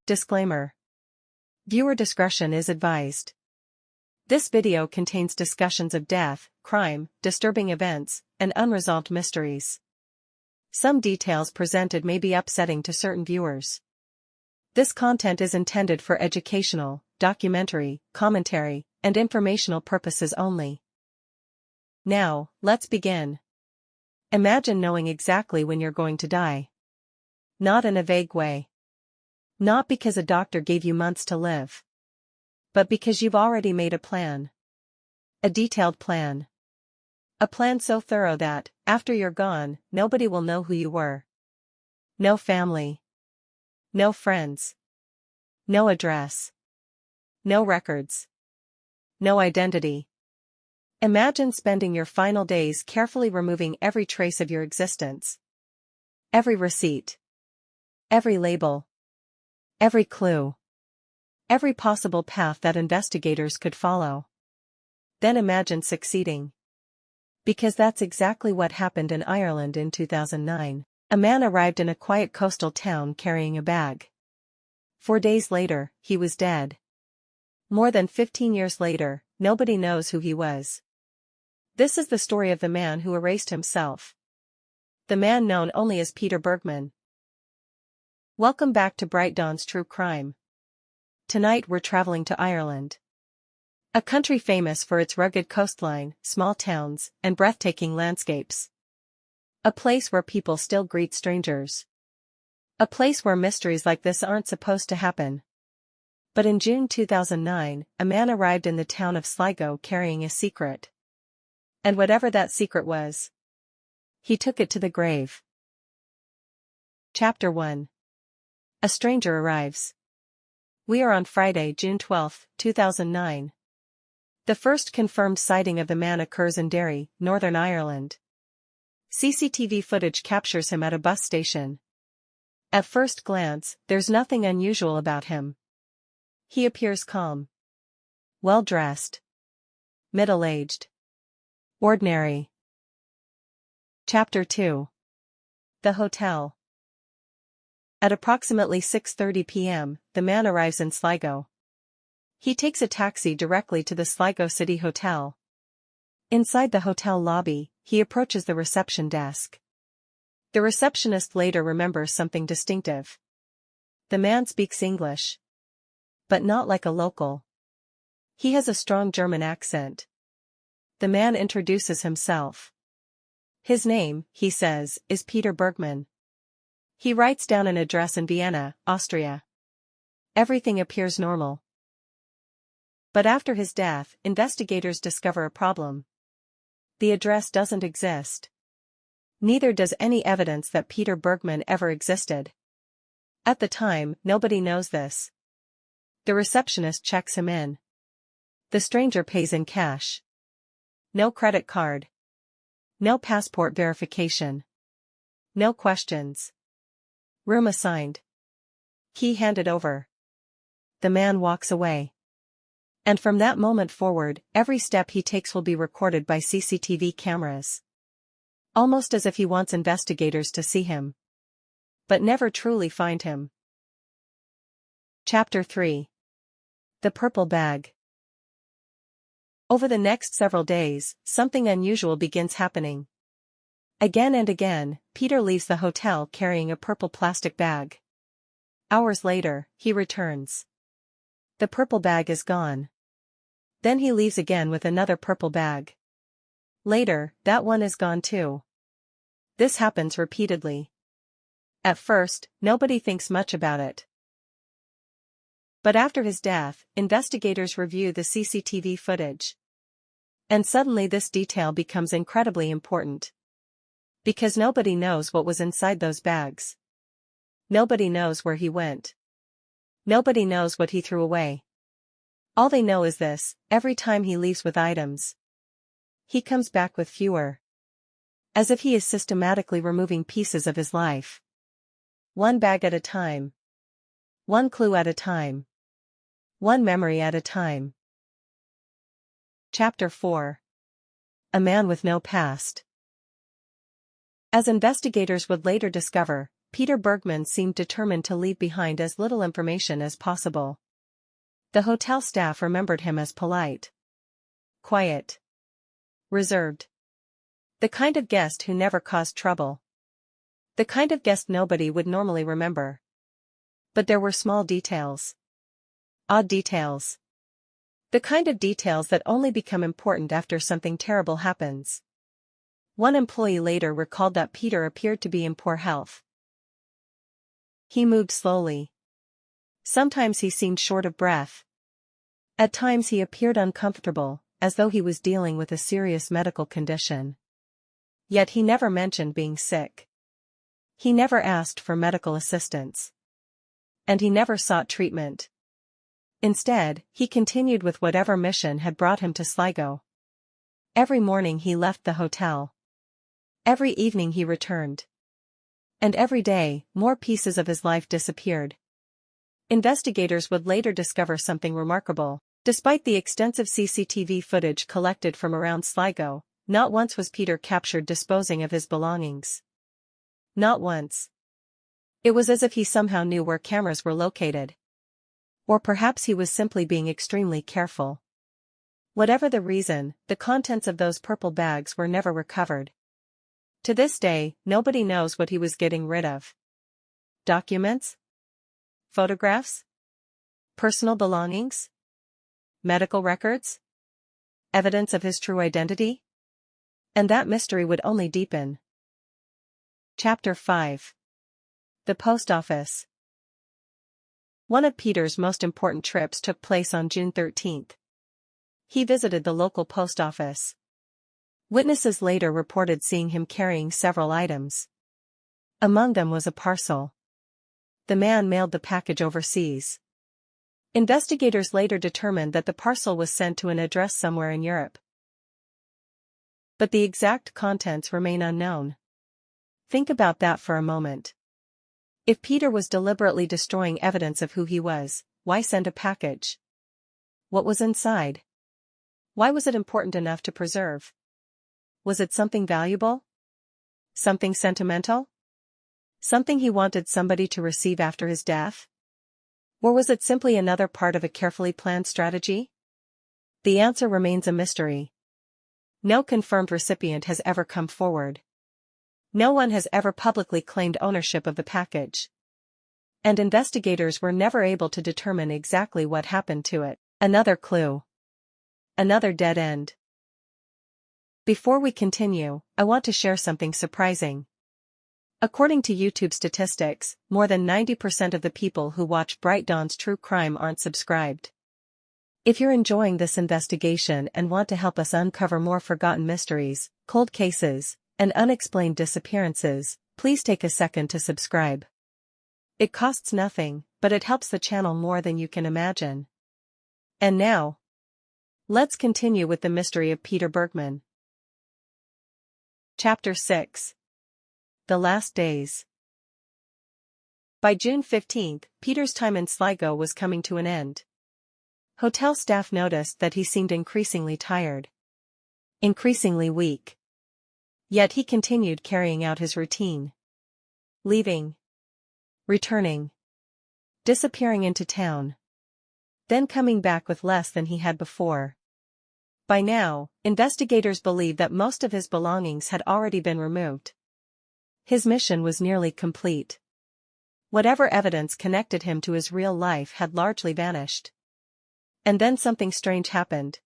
Disclaimer. Viewer discretion is advised. This video contains discussions of death, crime, disturbing events, and unresolved mysteries. Some details presented may be upsetting to certain viewers. This content is intended for educational, documentary, commentary, and informational purposes only. Now, let's begin. Imagine knowing exactly when you're going to die. Not in a vague way. Not because a doctor gave you months to live. But because you've already made a plan. A detailed plan. A plan so thorough that, after you're gone, nobody will know who you were. No family. No friends. No address. No records. No identity. Imagine spending your final days carefully removing every trace of your existence. Every receipt. Every label. Every clue. Every possible path that investigators could follow. Then imagine succeeding. Because that's exactly what happened in Ireland in 2009. A man arrived in a quiet coastal town carrying a bag. 4 days later, he was dead. More than 15 years later, nobody knows who he was. This is the story of the man who erased himself. The man known only as Peter Bergmann. Welcome back to BrightDawn's True Crime. Tonight we're traveling to Ireland. A country famous for its rugged coastline, small towns, and breathtaking landscapes. A place where people still greet strangers. A place where mysteries like this aren't supposed to happen. But in June 2009, a man arrived in the town of Sligo carrying a secret. And whatever that secret was, he took it to the grave. Chapter 1. A stranger arrives. We are on Friday, June 12, 2009. The first confirmed sighting of the man occurs in Derry, Northern Ireland. CCTV footage captures him at a bus station. At first glance, there's nothing unusual about him. He appears calm. Well-dressed. Middle-aged. Ordinary. Chapter 2. The hotel. At approximately 6:30 p.m., the man arrives in Sligo. He takes a taxi directly to the Sligo City Hotel. Inside the hotel lobby, he approaches the reception desk. The receptionist later remembers something distinctive. The man speaks English. But not like a local. He has a strong German accent. The man introduces himself. His name, he says, is Peter Bergmann. He writes down an address in Vienna, Austria. Everything appears normal. But after his death, investigators discover a problem. The address doesn't exist. Neither does any evidence that Peter Bergmann ever existed. At the time, nobody knows this. The receptionist checks him in. The stranger pays in cash. No credit card. No passport verification. No questions. Room assigned. Key handed over. The man walks away. And from that moment forward, every step he takes will be recorded by CCTV cameras. Almost as if he wants investigators to see him. But never truly find him. Chapter 3. The Purple Bag. Over the next several days, something unusual begins happening. Again and again, Peter leaves the hotel carrying a purple plastic bag. Hours later, he returns. The purple bag is gone. Then he leaves again with another purple bag. Later, that one is gone too. This happens repeatedly. At first, nobody thinks much about it. But after his death, investigators review the CCTV footage. And suddenly this detail becomes incredibly important. Because nobody knows what was inside those bags. Nobody knows where he went. Nobody knows what he threw away. All they know is this: every time he leaves with items, he comes back with fewer. As if he is systematically removing pieces of his life. One bag at a time. One clue at a time. One memory at a time. Chapter 4. A man with no past. As investigators would later discover, Peter Bergmann seemed determined to leave behind as little information as possible. The hotel staff remembered him as polite, quiet, reserved. The kind of guest who never caused trouble. The kind of guest nobody would normally remember. But there were small details. Odd details. The kind of details that only become important after something terrible happens. One employee later recalled that Peter appeared to be in poor health. He moved slowly. Sometimes he seemed short of breath. At times he appeared uncomfortable, as though he was dealing with a serious medical condition. Yet he never mentioned being sick. He never asked for medical assistance. And he never sought treatment. Instead, he continued with whatever mission had brought him to Sligo. Every morning he left the hotel. Every evening he returned. And every day, more pieces of his life disappeared. Investigators would later discover something remarkable. Despite the extensive CCTV footage collected from around Sligo, not once was Peter captured disposing of his belongings. Not once. It was as if he somehow knew where cameras were located. Or perhaps he was simply being extremely careful. Whatever the reason, the contents of those purple bags were never recovered. To this day, nobody knows what he was getting rid of. Documents? Photographs? Personal belongings? Medical records? Evidence of his true identity? And that mystery would only deepen. Chapter 5. The Post Office. One of Peter's most important trips took place on June 13. He visited the local post office. Witnesses later reported seeing him carrying several items. Among them was a parcel. The man mailed the package overseas. Investigators later determined that the parcel was sent to an address somewhere in Europe. But the exact contents remain unknown. Think about that for a moment. If Peter was deliberately destroying evidence of who he was, why send a package? What was inside? Why was it important enough to preserve? Was it something valuable? Something sentimental? Something he wanted somebody to receive after his death? Or was it simply another part of a carefully planned strategy? The answer remains a mystery. No confirmed recipient has ever come forward. No one has ever publicly claimed ownership of the package. And investigators were never able to determine exactly what happened to it. Another clue. Another dead end. Before we continue, I want to share something surprising. According to YouTube statistics, more than 90% of the people who watch BrightDawn's True Crime aren't subscribed. If you're enjoying this investigation and want to help us uncover more forgotten mysteries, cold cases, and unexplained disappearances, please take a second to subscribe. It costs nothing, but it helps the channel more than you can imagine. And now, let's continue with the mystery of Peter Bergmann. Chapter 6. The Last Days. By June 15, Peter's time in Sligo was coming to an end. Hotel staff noticed that he seemed increasingly tired. Increasingly weak. Yet he continued carrying out his routine. Leaving. Returning. Disappearing into town. Then coming back with less than he had before. By now, investigators believed that most of his belongings had already been removed. His mission was nearly complete. Whatever evidence connected him to his real life had largely vanished. And then something strange happened.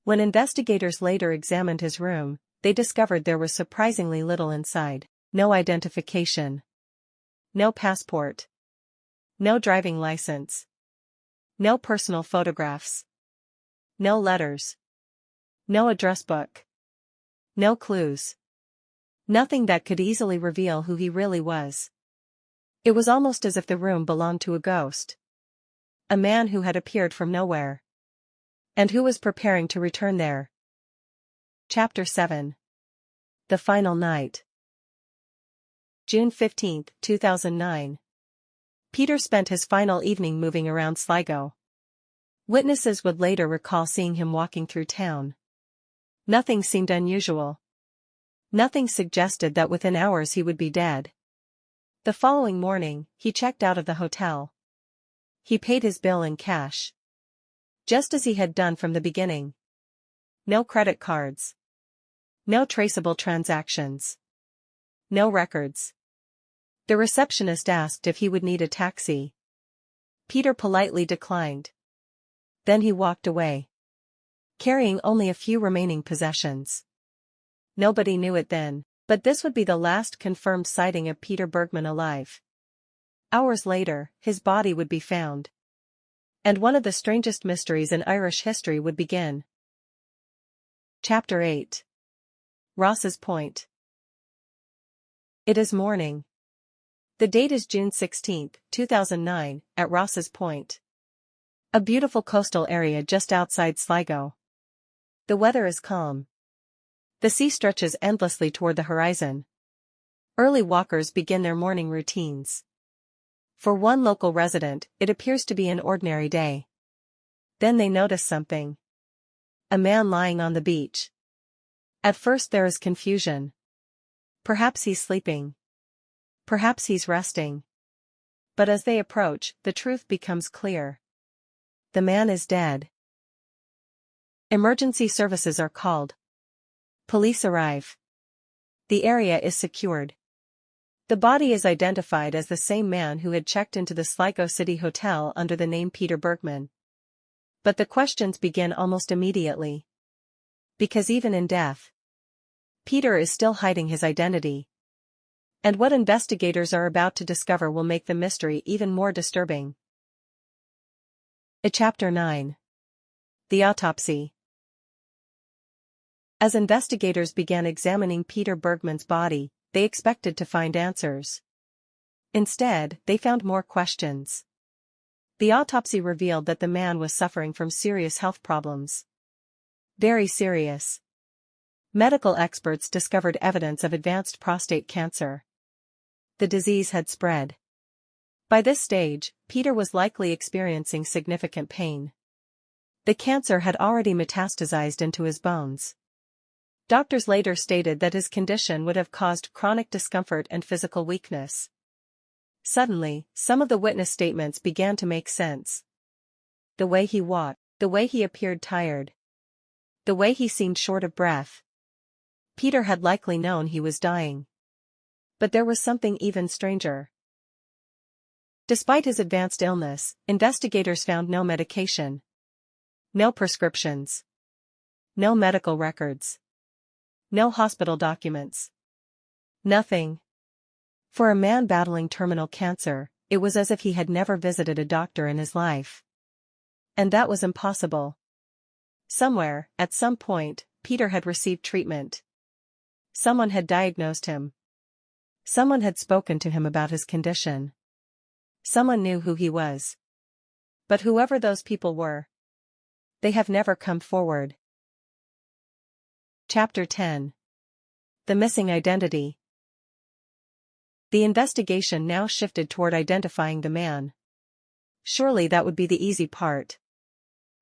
When investigators later examined his room, they discovered there was surprisingly little inside. No identification. No passport. No driving license. No personal photographs. No letters. No address book. No clues. Nothing that could easily reveal who he really was. It was almost as if the room belonged to a ghost. A man who had appeared from nowhere. And who was preparing to return there. Chapter 7. The Final Night. June 15, 2009. Peter spent his final evening moving around Sligo. Witnesses would later recall seeing him walking through town. Nothing seemed unusual. Nothing suggested that within hours he would be dead. The following morning, he checked out of the hotel. He paid his bill in cash. Just as he had done from the beginning. No credit cards. No traceable transactions. No records. The receptionist asked if he would need a taxi. Peter politely declined. Then he walked away, carrying only a few remaining possessions. Nobody knew it then, but this would be the last confirmed sighting of Peter Bergmann alive. Hours later, his body would be found. And one of the strangest mysteries in Irish history would begin. Chapter 8. Ross's Point. It is morning. The date is June 16, 2009, at Ross's Point. A beautiful coastal area just outside Sligo. The weather is calm. The sea stretches endlessly toward the horizon. Early walkers begin their morning routines. For one local resident, it appears to be an ordinary day. Then they notice something. A man lying on the beach. At first there is confusion. Perhaps he's sleeping. Perhaps he's resting. But as they approach, the truth becomes clear. The man is dead. Emergency services are called. Police arrive. The area is secured. The body is identified as the same man who had checked into the Sligo City Hotel under the name Peter Bergmann. But the questions begin almost immediately. Because even in death, Peter is still hiding his identity. And what investigators are about to discover will make the mystery even more disturbing. Chapter 9. The Autopsy. As investigators began examining Peter Bergmann's body, they expected to find answers. Instead, they found more questions. The autopsy revealed that the man was suffering from serious health problems. Very serious. Medical experts discovered evidence of advanced prostate cancer. The disease had spread. By this stage, Peter was likely experiencing significant pain. The cancer had already metastasized into his bones. Doctors later stated that his condition would have caused chronic discomfort and physical weakness. Suddenly, some of the witness statements began to make sense. The way he walked, the way he appeared tired, the way he seemed short of breath. Peter had likely known he was dying. But there was something even stranger. Despite his advanced illness, investigators found no medication. No prescriptions. No medical records. No hospital documents. Nothing. For a man battling terminal cancer, it was as if he had never visited a doctor in his life. And that was impossible. Somewhere, at some point, Peter had received treatment. Someone had diagnosed him. Someone had spoken to him about his condition. Someone knew who he was. But whoever those people were, they have never come forward. Chapter 10. The Missing Identity. The investigation now shifted toward identifying the man. Surely that would be the easy part.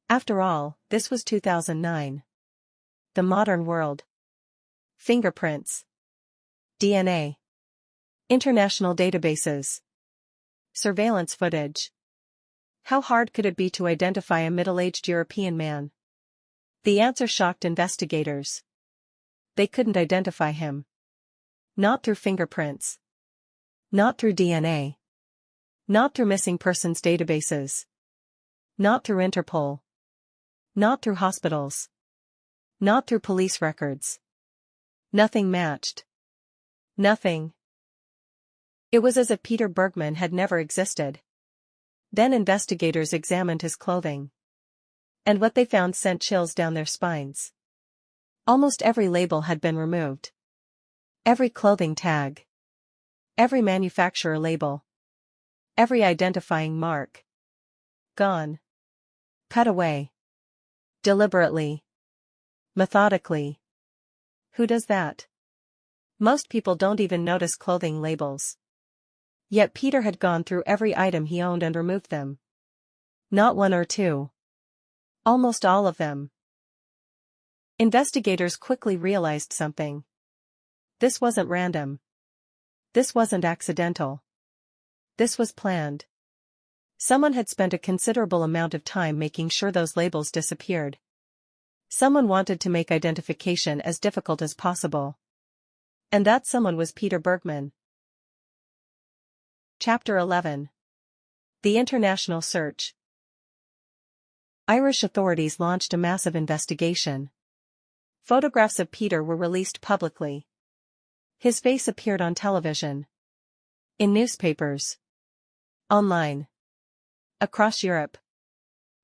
After all, this was 2009. The modern world. Fingerprints. DNA. International databases. Surveillance footage. How hard could it be to identify a middle-aged European man? The answer shocked investigators. They couldn't identify him. Not through fingerprints. Not through DNA. Not through missing persons databases. Not through Interpol. Not through hospitals. Not through police records. Nothing matched. Nothing. It was as if Peter Bergmann had never existed. Then investigators examined his clothing. And what they found sent chills down their spines. Almost every label had been removed. Every clothing tag. Every manufacturer label. Every identifying mark. Gone. Cut away. Deliberately. Methodically. Who does that? Most people don't even notice clothing labels. Yet Peter had gone through every item he owned and removed them. Not one or two. Almost all of them. Investigators quickly realized something. This wasn't random. This wasn't accidental. This was planned. Someone had spent a considerable amount of time making sure those labels disappeared. Someone wanted to make identification as difficult as possible. And that someone was Peter Bergman. Chapter 11. The International Search. Irish authorities launched a massive investigation. Photographs of Peter were released publicly. His face appeared on television, in newspapers, online, across Europe.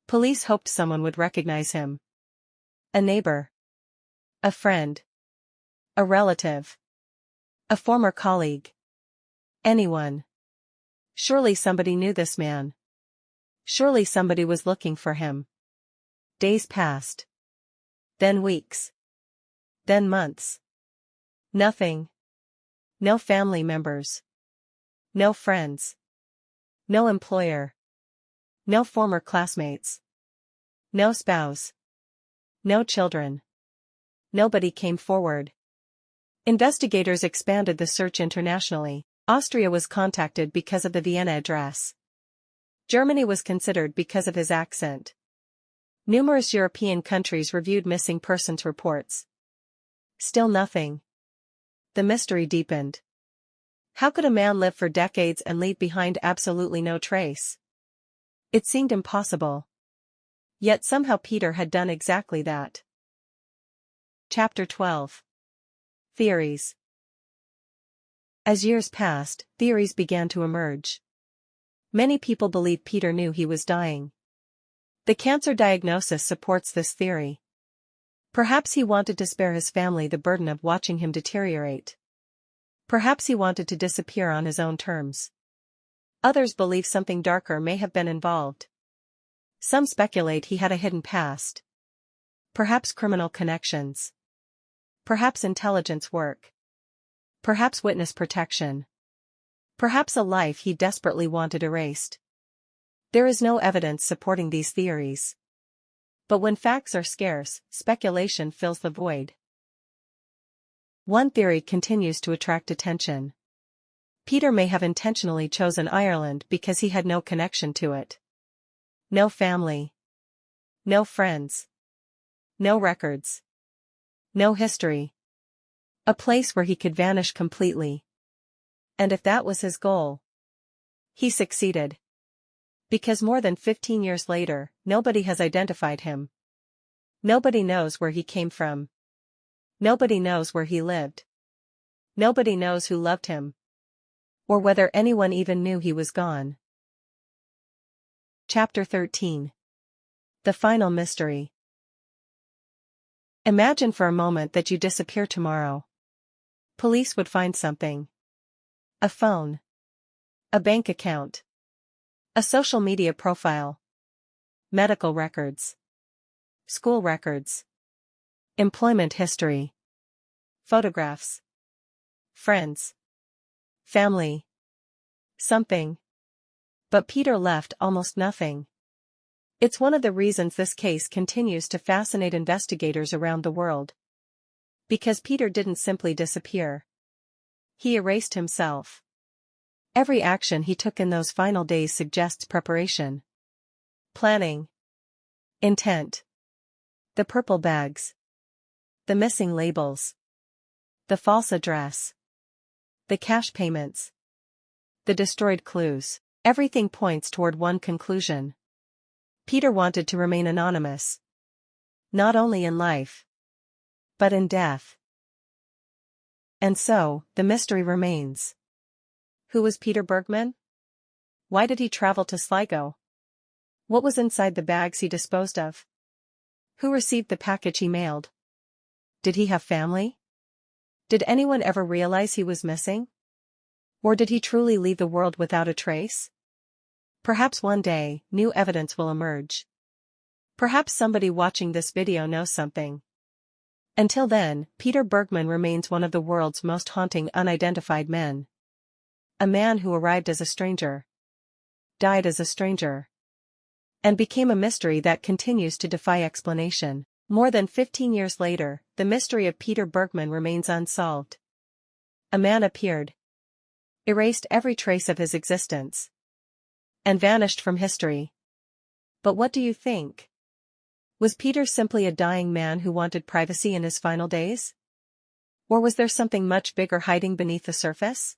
Police hoped someone would recognize him. A neighbor, a friend, a relative, a former colleague. Anyone. Surely somebody knew this man. Surely somebody was looking for him. Days passed. Then weeks. Then months. Nothing. No family members. No friends. No employer. No former classmates. No spouse. No children. Nobody came forward. Investigators expanded the search internationally. Austria was contacted because of the Vienna address. Germany was considered because of his accent. Numerous European countries reviewed missing persons reports. Still nothing. The mystery deepened. How could a man live for decades and leave behind absolutely no trace? It seemed impossible. Yet somehow Peter had done exactly that. Chapter 12. Theories. As years passed, theories began to emerge. Many people believe Peter knew he was dying. The cancer diagnosis supports this theory. Perhaps he wanted to spare his family the burden of watching him deteriorate. Perhaps he wanted to disappear on his own terms. Others believe something darker may have been involved. Some speculate he had a hidden past. Perhaps criminal connections. Perhaps intelligence work. Perhaps witness protection. Perhaps a life he desperately wanted erased. There is no evidence supporting these theories. But when facts are scarce, speculation fills the void. One theory continues to attract attention. Peter may have intentionally chosen Ireland because he had no connection to it. No family. No friends. No records. No history. A place where he could vanish completely. And if that was his goal, he succeeded. Because more than 15 years later, nobody has identified him. Nobody knows where he came from. Nobody knows where he lived. Nobody knows who loved him. Or whether anyone even knew he was gone. Chapter 13. The Final Mystery. Imagine for a moment that you disappear tomorrow. Police would find something. A phone. A bank account. A social media profile. Medical records. School records. Employment history. Photographs. Friends. Family. Something. But Peter left almost nothing. It's one of the reasons this case continues to fascinate investigators around the world. Because Peter didn't simply disappear. He erased himself. Every action he took in those final days suggests preparation. Planning. Intent. The purple bags. The missing labels. The false address. The cash payments. The destroyed clues. Everything points toward one conclusion. Peter wanted to remain anonymous. Not only in life, but in death. And so, the mystery remains. Who was Peter Bergman? Why did he travel to Sligo? What was inside the bags he disposed of? Who received the package he mailed? Did he have family? Did anyone ever realize he was missing? Or did he truly leave the world without a trace? Perhaps one day, new evidence will emerge. Perhaps somebody watching this video knows something. Until then, Peter Bergman remains one of the world's most haunting unidentified men. A man who arrived as a stranger, died as a stranger, and became a mystery that continues to defy explanation. More than 15 years later, the mystery of Peter Bergman remains unsolved. A man appeared, erased every trace of his existence, and vanished from history. But what do you think? Was Peter simply a dying man who wanted privacy in his final days? Or was there something much bigger hiding beneath the surface?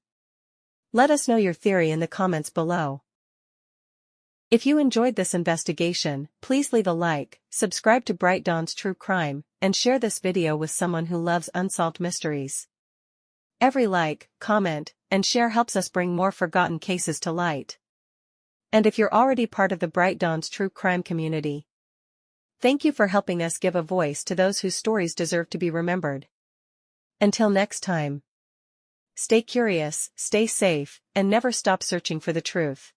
Let us know your theory in the comments below. If you enjoyed this investigation, please leave a like, subscribe to BrightDawn's True Crime, and share this video with someone who loves unsolved mysteries. Every like, comment, and share helps us bring more forgotten cases to light. And if you're already part of the BrightDawn's True Crime community, thank you for helping us give a voice to those whose stories deserve to be remembered. Until next time, stay curious, stay safe, and never stop searching for the truth.